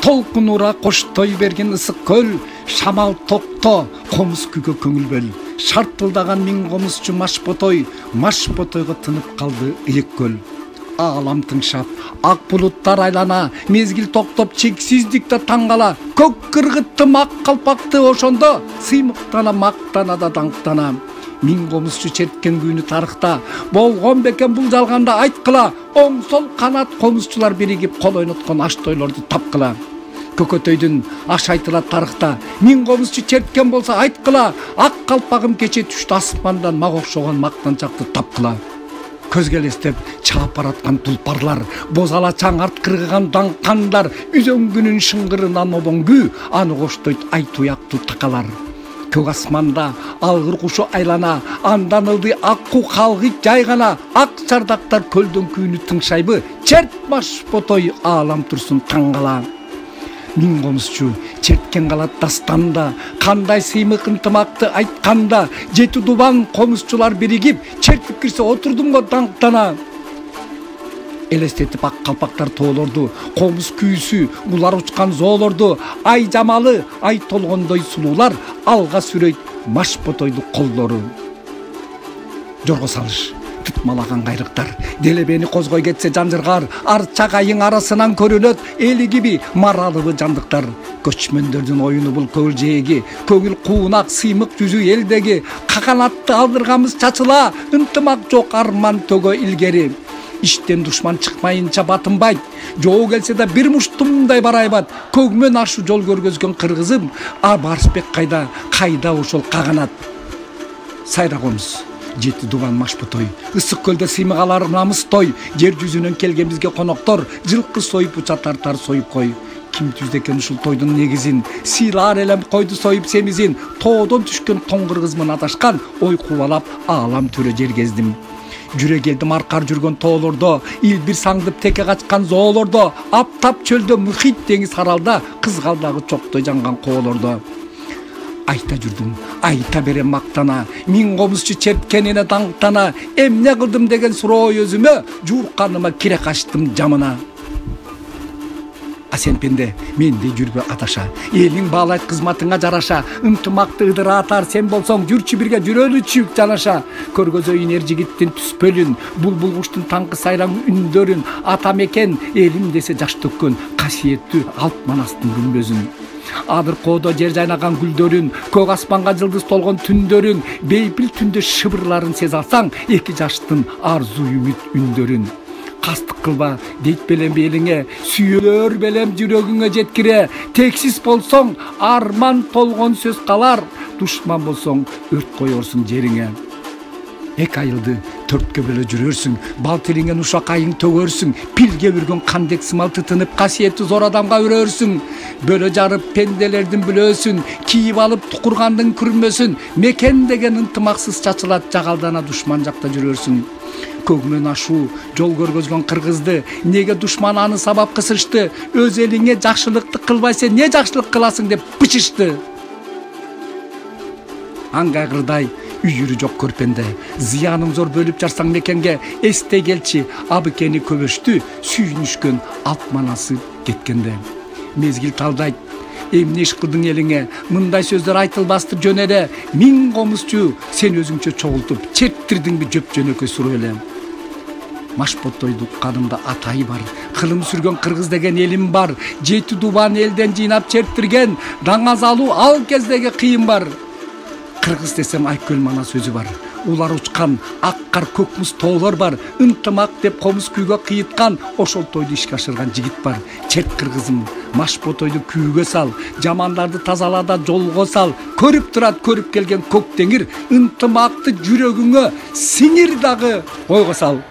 толкун ура коштой берген ысык көл, шамал токто, комуз күйгө көңүл бөл. Шартылдаган миң комузчу маш ботойго тынып калды ыйык көл. Алам тыңшап, ак булуттар айлана, мезгил токтоп чексиздикте таңгала. Көк кыргыттым ак калпакты ошондо, сыймыктана мактана да даңктана. Миң комузчу черткен күйүнү тарыхта, болгон бекен бул жалганда айткыла. Оң сол канат комузчулар биригип кол ойноткон аштойлорду тапкыла. Көкөтөйдүн аш айтыла тарыхта, миң комузчу черткен болсо айткыла. Ак калпагым кече түштү асмандан, мага окшогон мактанчакты тапкыла. Көзгө элестеп чаап бараткан тулпарлар, бозала чаң арт кыргыган даңкандар, үзөңгүнүн шыңгырынан обоңгү, аны коштойт ай туяктуу такалар. Көк асманда алгыр кушу айлана, андан ылды акку калгыйт жайгана, ак чардактар көлдөн күйүнү тыңшайбы, черт маш ботой аалам турсун таңгала. Миң комузчу черткен калат дастанда, кандай сыймык ынтымакты айтканда, жети дубан комузчулар биригип, чертип кирсе отурдум го даңктана. Элестетип ак калпактар тоолорду, комуз күйүүсү, улар учкан зоолорду, ай жамалы, ай толгондой сулуулар, алга сүрөйт маш ботойду колдору. Жорго салыш, тытмалаган кайрыктар, делебени козгой кетсе жанжыргар, арча кайың арасынан көрүнөт, эли киби маралыбы жандыктар. Көчмөндөрдүн оюну бул көөл жээги, көңүл куунак сыймык жүзү элдеги, каканатты алдырганбыз чачыла, ынтымак жок арман төгө илгери. Иштен душман чыкмайынча батынбайт, жоо келсе да бир муштумдай барайбат. Көгмөн ашу жол көргөзгөн кыргызым, а Барысбек кайда ошол каганат. Сайра комуз, жети дубан маш ботой, ысык көлдө сыймыгалар намыстой, жер жүзүнөн келген бизге коноктор, жылкы союп уча тартар союп кой. Ким түздү экен ушул тойдун негизин, сыйлар элем койду союп семизин, тоодон түшкөн тоң кыргызмын адашкан, ой кубалап аалам төрө жер кездим. Жүрө келдим аркар жүргөн тоолордо, ил бир саңдып теке качкан зоолордо, аптап чөлдө мухит деңиз аралда, кызгалдагы чоктой жанган коолордо. Айта жүрдүм, айта берем мактана, миң комузчу черткенине даңктана, эмне кылдым деген суроо өзүмө, жуурканыма кире качтым жамына. Сен пенде, менде жүрбө аташа, элиң баалайт кызматыңа жараша, ынтымакты ыдыра атар сен болсоң, жүрчү бирге жүрөлү чүйүк жанаша. Көргөзөйүн эр жигиттин түспөлүн, булбул куштун таңкы сайран үндөрүн, ата мекен элим десе жаш төккөн касиеттүү алп манастын күмбөзүн. Адыр коодо жер жайнаган гүлдөрүн, көк аспанга жылдыз толгон түндөрүн, бейпил түндө шыбырларын сезе алсаң, эки жаштын арзу үмүт үндөрүн. Кастык кылба дейт белем белиңе, сүйөлөр белем жүрөгүңө жеткире. Тексиз болсоң, арман толгон сөз калар, душман болсоң, өрт коерсуң жериңе. Эки айылды төрткө бөлө жүрөрсүң, бал тилиңен ушак айың төгөрсүң, пилге үргөн кандек сымал тытынып, касиеттүү зор адамга үрөрсүң. Бөлө жарып пенделердин бүлөөсүн, кийип алып тукургандын күрмөсүн, мекен деген ынтымаксыз чачылат, жагалдана душман жакта жүрөрсүң. Көгмөн ашу жол көргөзгөн кыргызды, неге душман аны сабап кысышты, өз элиңе жакшылыкты кылбайсың, не жакшылык кыласың деп бычышты. Аңгайгырдай үйүрү жок көрпенде, зыяның зор бөлүп жарсаң мекенге, эстей келчи абыкени көбөштү, сүйүнүшкөн алп манасы кеткенде. Мезгил талдайт, эмне иш кылдың элиңе, мындай сөздөр айтылбастыр жөн эле, миң комузчу сен өзүңчө чогултуп, четтирдиңби жөп жөнөкөй суроо эле. Маш ботойду канымда атайы бар, кылым сүргөн кыргыз деген элим бар, жети дубан элден жыйнап черттирген, даңазалуу ал кездеги кыйын бар. Кыргыз десем айкөл мана сөзү бар, улар учкан, ак кар көк муз тоолор бар, ынтымак деп комуз күйгө кыйыткан, ошол тойду ишке ашырган жигит бар. Черт кыргызым, маш ботойду күйгө сал, жамандарды тазалада жолго сал, көрүп турат көрүп келген көк деңир, ынтымакты жүрөгүңө сиңир дагы ойго сал.